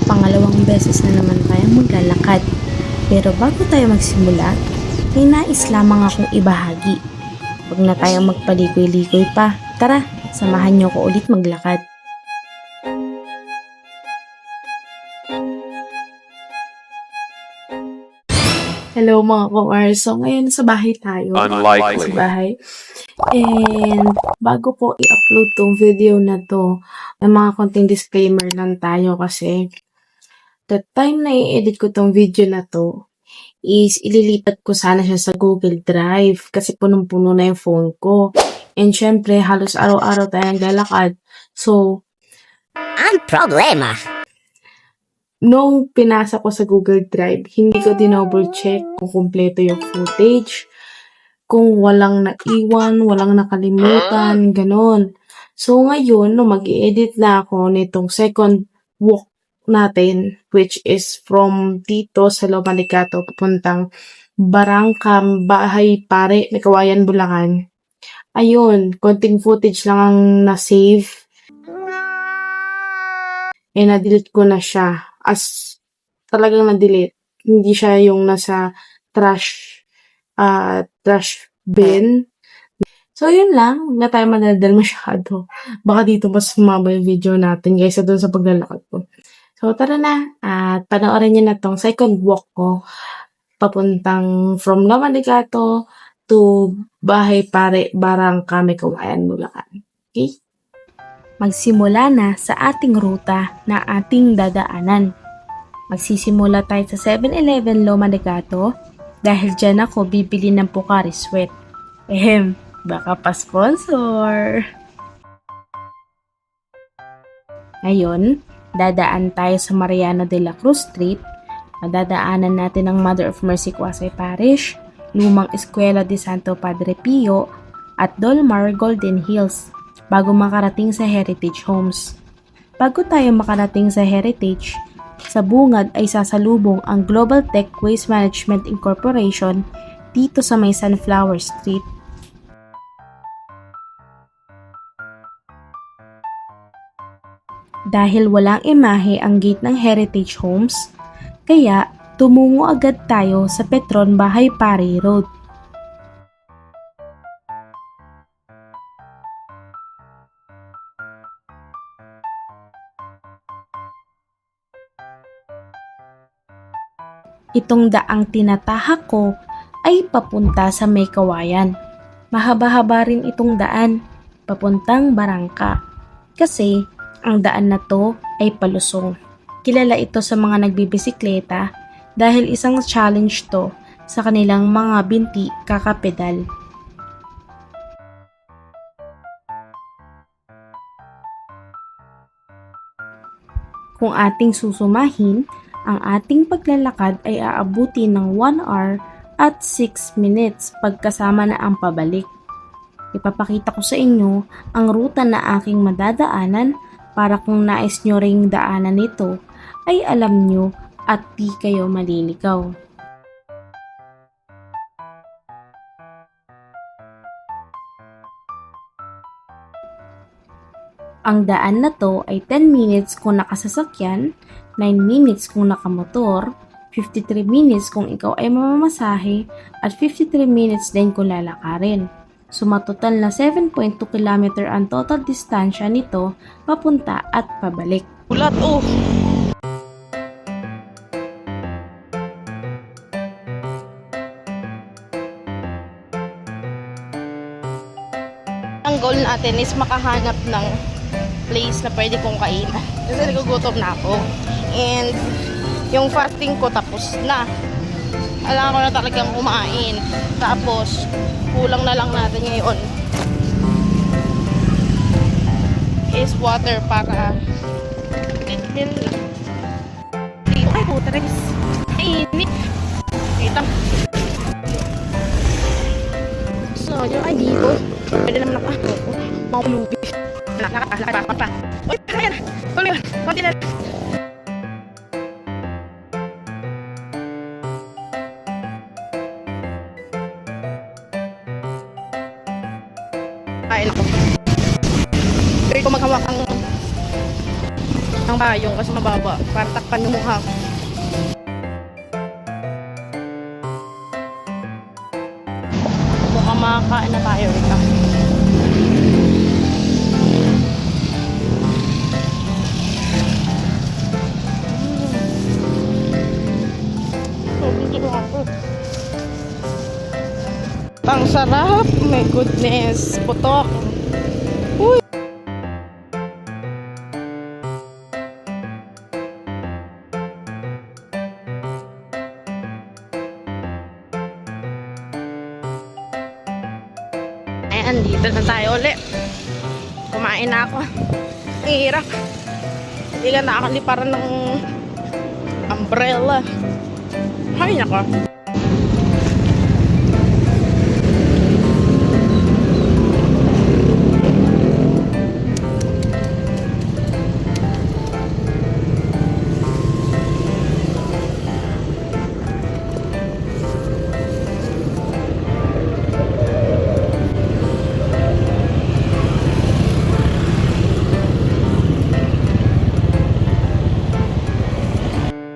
Pangalawang beses na naman tayong maglalakad. Pero bago tayo magsimula, may nais lamang akong ibahagi. Huwag na tayong magpaligoy-ligoy pa. Tara, samahan niyo ko ulit maglakad. Hello mga kumars. So ngayon sa bahay tayo. Unlikely. Sa bahay. And bago ko i-upload tong video na to, may mga konting disclaimer lang tayo kasi the time na i-edit ko tong video na to is ililipat ko sana siya sa Google Drive kasi punong-puno na yung phone ko. And syempre, halos araw-araw tayong lalakad. So, Ang problema. nung pinasa ko sa Google Drive, hindi ko dinouble check kung kumpleto yung footage, kung walang naiwan, walang nakalimutan, ganon. So ngayon, nung mag-i-edit na ako nitong second walk natin, which is from dito sa Lomalicato papuntang Barangka, Bahay Pare, Kawayan, Bulacan. Ayun, konting footage lang ang na-save. Eh, na-delete ko na siya. As talagang na-delete. Hindi siya yung nasa trash bin. So, yun lang. Huwag na tayo madaldal masyado. Baka dito mas sumaba yung video natin kaysa doon sa paglalakad ko. So, tara na. At panoorin niyo na tong second walk ko. Papuntang from Lomalicato to Bahay Pare, Barangka, Kawayan, Bulacan. Okay? Magsimula na sa ating ruta na ating dadaanan. Magsisimula tayo sa 7-Eleven Lomalicato dahil dyan ako bibili ng Pocari Sweat. Baka pa-sponsor. Ngayon, dadaan tayo sa Mariano de la Cruz Street. Madadaanan natin ang Mother of Mercy Quezon Parish, Lumang Eskwela de Santo Padre Pio, at Dolmar Golden Hills bago makarating sa Heritage Homes. Bago tayo makarating sa Heritage, sa bungad ay sasalubong ang Global Tech Waste Management Incorporation dito sa may Sunflower Street. Dahil walang imahe ang gate ng Heritage Homes, kaya tumungo agad tayo sa Petron Bahay Pare Road. Itong daang tinatahak ko ay papunta sa may Kawayan. Mahaba-haba rin itong daan, papuntang Barangka. Kasi ang daan na to ay palusong. Kilala ito sa mga nagbibisikleta dahil isang challenge to sa kanilang mga binti kakapedal. Kung ating susumahin, ang ating paglalakad ay aabuti ng 1 hour at 6 minutes pagkasama na ang pabalik. Ipapakita ko sa inyo ang ruta na aking madadaanan para kung nais nyo ring daanan nito ay alam nyo at di kayo maliligaw. Ang daan na to ay 10 minutes kung nakasasakyan, 9 minutes kung nakamotor, 53 minutes kung ikaw ay mamamasahe, at 53 minutes din kung lalakarin. Sumatotal na 7.2 km ang total distansya nito papunta at pabalik. Ulat oh! Ang goal natin is makahanap ng place na pwede kong kainan. Kasi nagugutom na ako. And yung fasting ko tapos na. Alam ko na talagang kumain. Tapos, kulang na lang natin ngayon is water para dito kay putres. Init. Ito. So, yung ay dito. Pwede naman ako. Mga lubi. Lakad pa. Uy, ayan. Tuloy. Konti na. Ay, ako. Pwede ko maghawak ang payong kasi mababa. Para takpan yung mukha. Mukhang makakain na tayo rito. Ang sarap. My goodness. Putok. Uy. Ayan, dito na tayo ulit. Kumain na ako. Hirap. Hindi ka nakakaliparan ng umbrella. Hay nako.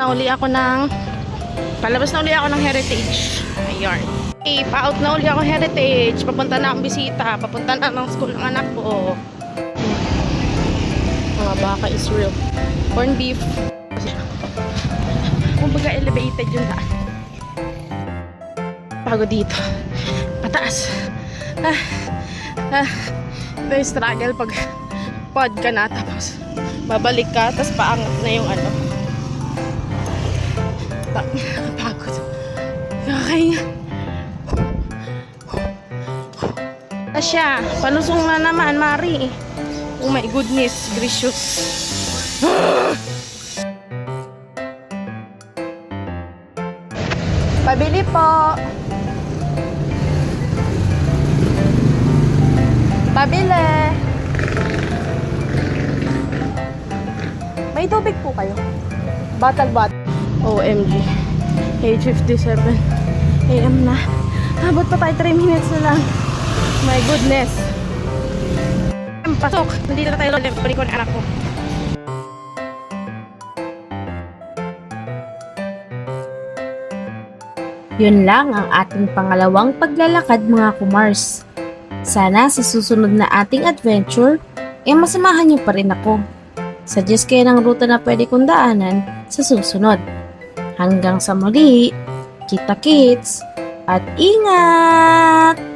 Nauli ako ng palabas na uli ako ng Heritage. Ayun. Okay, pa-out na uli ako Heritage. Papunta na ang bisita. Papunta na ng school ng anak ko. Mga baka is real. Corn beef. Kumbaga elevated yung daan. Pagod dito. Pataas. Ito yung struggle pag pod ka na tapos babalik ka tapos paangat na yung ano. Pagod. Okay. Asya, palusong na naman, Mari. Oh my goodness, gracious. Pabili po. Pabili. May tubig po kayo. Batag-bat. OMG. 8:57 AM na. Habot pa tayo 3 minutes na lang. My goodness. Pasok. Nandito na tayo ulit. Balik ko ng anak ko. Yun lang ang ating pangalawang paglalakad mga kumars. Sana sa susunod na ating adventure, masamahan niyo pa rin ako. Suggest kayo ng ruta na pwede kong daanan sa susunod. Hanggang sa muli, kita-kits, at ingat!